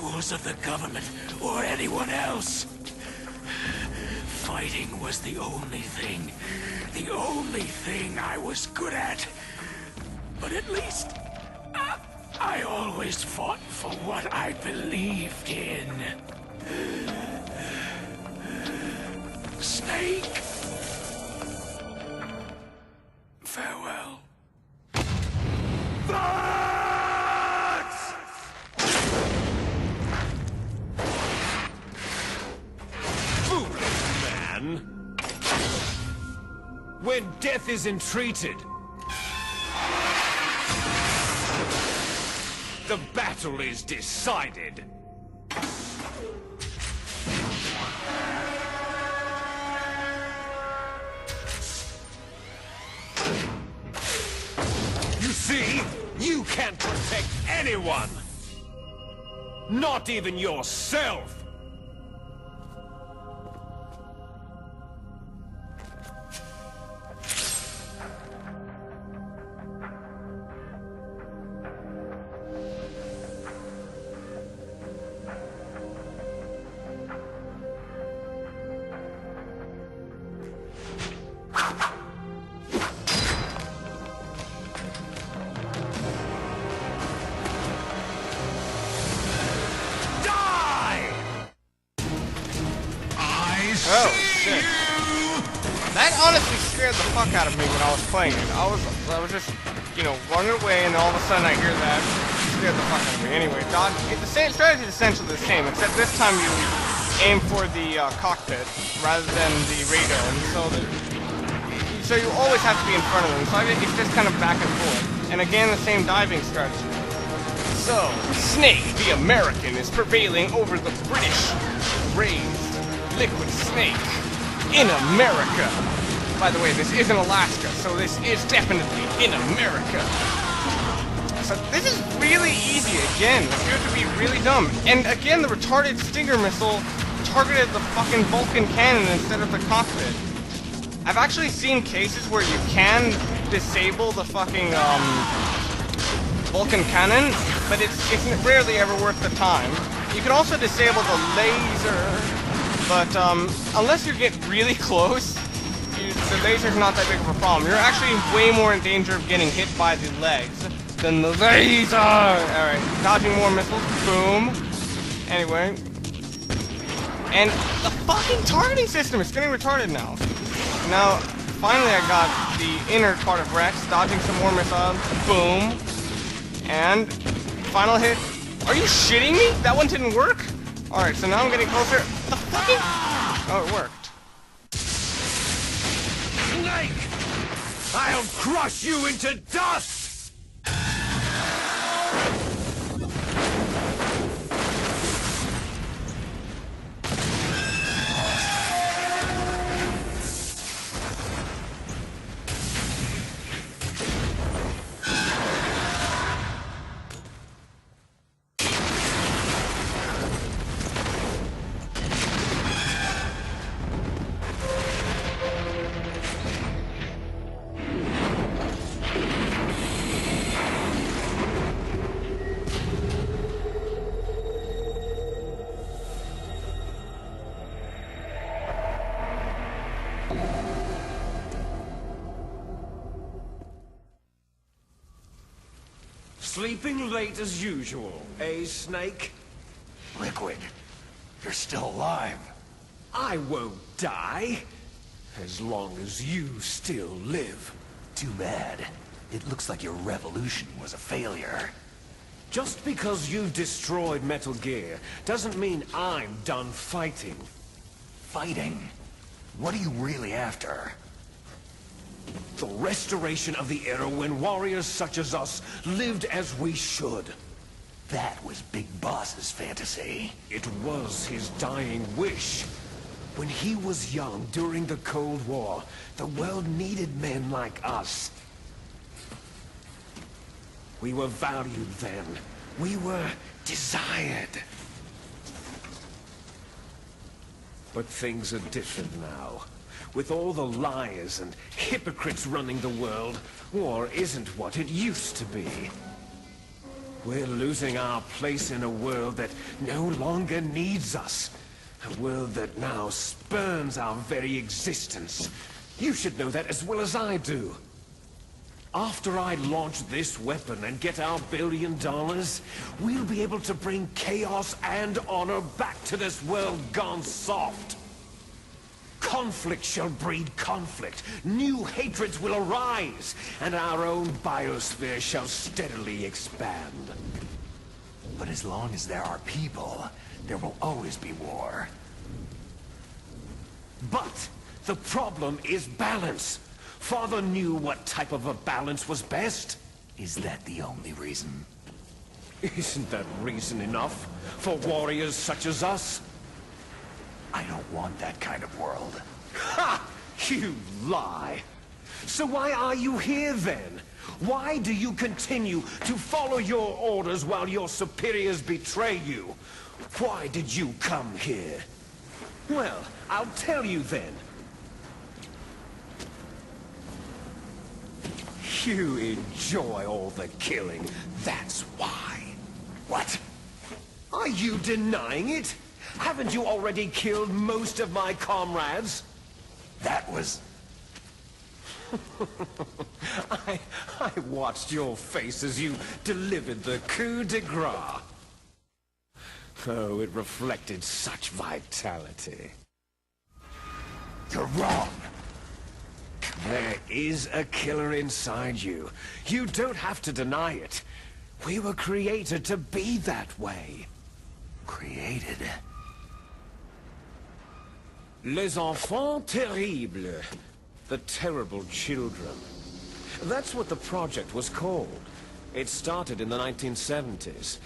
tools of the government or anyone else. Fighting was the only thing I was good at. But at least, I always fought for what I believed in. Snake. Farewell. Foolish man. When death is entreated, the battle is decided. You see, you can't protect anyone. Not even yourself. Oh, shit. That honestly scared the fuck out of me when I was playing it. I was just, you know, running away, and all of a sudden I hear that. It scared the fuck out of me. Anyway, dodge. The same strategy is essentially the same, except this time you aim for the cockpit rather than the radar, and so you always have to be in front of them. So it's just kind of back and forth. And again, the same diving strategy. So, Snake the American is prevailing over the British raised liquid snake in America. By the way, this is in Alaska, so this is definitely in America. So this is really easy again. You have to be really dumb. And again, the retarded Stinger missile targeted the fucking Vulcan cannon instead of the cockpit. I've actually seen cases where you can disable the fucking Vulcan cannon, but it's rarely ever worth the time. You can also disable the laser, but unless you get really close, the laser's not that big of a problem. You're actually way more in danger of getting hit by the legs than the laser! Alright, dodging more missiles. Boom. Anyway. And the fucking targeting system is getting retarded now. Now, finally I got the inner part of Rex, dodging some more missiles. Boom. And final hit. Are you shitting me? That one didn't work? Alright, so now I'm getting closer. The fucking... Oh, it worked. Snake! I'll crush you into dust! Sleeping late as usual, eh, Snake? Liquid, you're still alive. I won't die, as long as you still live. Too bad. It looks like your revolution was a failure. Just because you've destroyed Metal Gear doesn't mean I'm done fighting. Fighting? What are you really after? The restoration of the era when warriors such as us lived as we should. That was Big Boss's fantasy. It was his dying wish. When he was young during the Cold War, the world needed men like us. We were valued then. We were desired. But things are different now. With all the liars and hypocrites running the world, war isn't what it used to be. We're losing our place in a world that no longer needs us. A world that now spurns our very existence. You should know that as well as I do. After I launch this weapon and get our $1 billion, we'll be able to bring chaos and honor back to this world gone soft. Conflict shall breed conflict, new hatreds will arise, and our own biosphere shall steadily expand. But as long as there are people, there will always be war. But the problem is balance. Father knew what type of a balance was best. Is that the only reason? Isn't that reason enough for warriors such as us? I don't want that kind of world. Ha! You lie! So why are you here then? Why do you continue to follow your orders while your superiors betray you? Why did you come here? Well, I'll tell you then. You enjoy all the killing, that's why. What? Are you denying it? Haven't you already killed most of my comrades? That was... I watched your face as you delivered the coup de grace. Oh, it reflected such vitality. You're wrong. There is a killer inside you. You don't have to deny it. We were created to be that way. Created? Les enfants terribles. The terrible children. That's what the project was called. It started in the 1970s.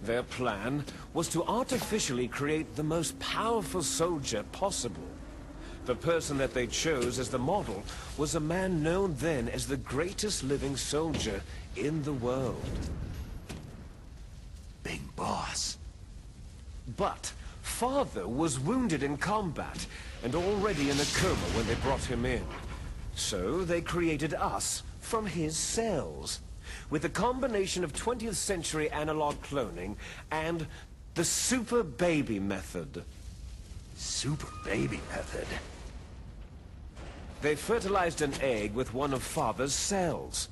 Their plan was to artificially create the most powerful soldier possible. The person that they chose as the model was a man known then as the greatest living soldier in the world. Big boss. But Father was wounded in combat and already in a coma when they brought him in. So they created us from his cells, with a combination of 20th century analog cloning and the super baby method. Super baby method? They fertilized an egg with one of Father's cells,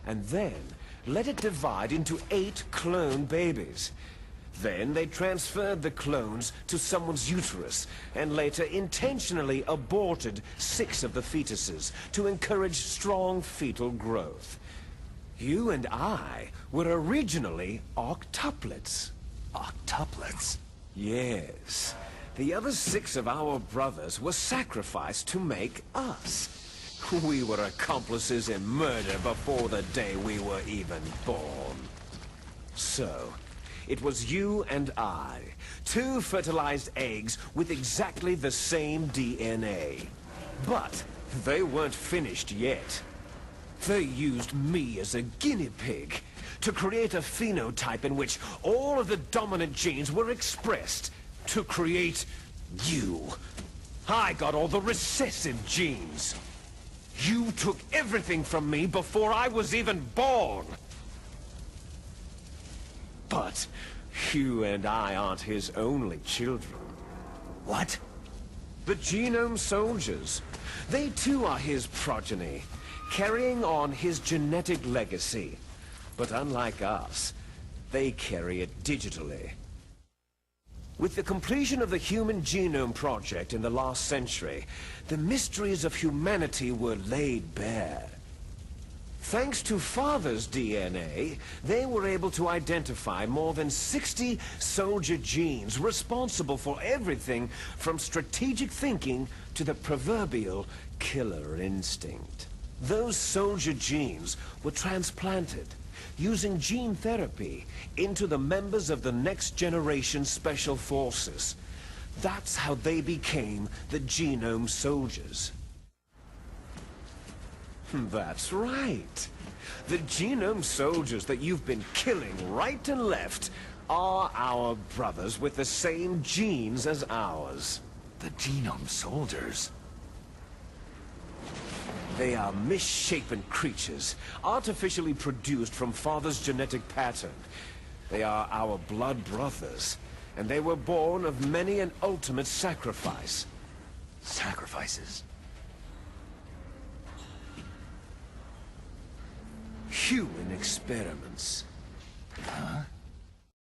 and then let it divide into 8 clone babies. Then they transferred the clones to someone's uterus, and later intentionally aborted 6 of the fetuses to encourage strong fetal growth. You and I were originally octuplets. Octuplets? Yes. The other 6 of our brothers were sacrificed to make us. We were accomplices in murder before the day we were even born. So, it was you and I, 2 fertilized eggs with exactly the same DNA. But they weren't finished yet. They used me as a guinea pig to create a phenotype in which all of the dominant genes were expressed to create you. I got all the recessive genes. You took everything from me before I was even born. But you and I aren't his only children. What? The genome soldiers. They too are his progeny, carrying on his genetic legacy. But unlike us, they carry it digitally. With the completion of the Human Genome Project in the last century, the mysteries of humanity were laid bare. Thanks to Father's DNA, they were able to identify more than 60 soldier genes responsible for everything from strategic thinking to the proverbial killer instinct. Those soldier genes were transplanted using gene therapy into the members of the next generation special forces. That's how they became the genome soldiers. That's right. The genome soldiers that you've been killing right and left are our brothers with the same genes as ours. The genome soldiers? They are misshapen creatures, artificially produced from Father's genetic pattern. They are our blood brothers, and they were born of many an ultimate sacrifice. Sacrifices? Human experiments.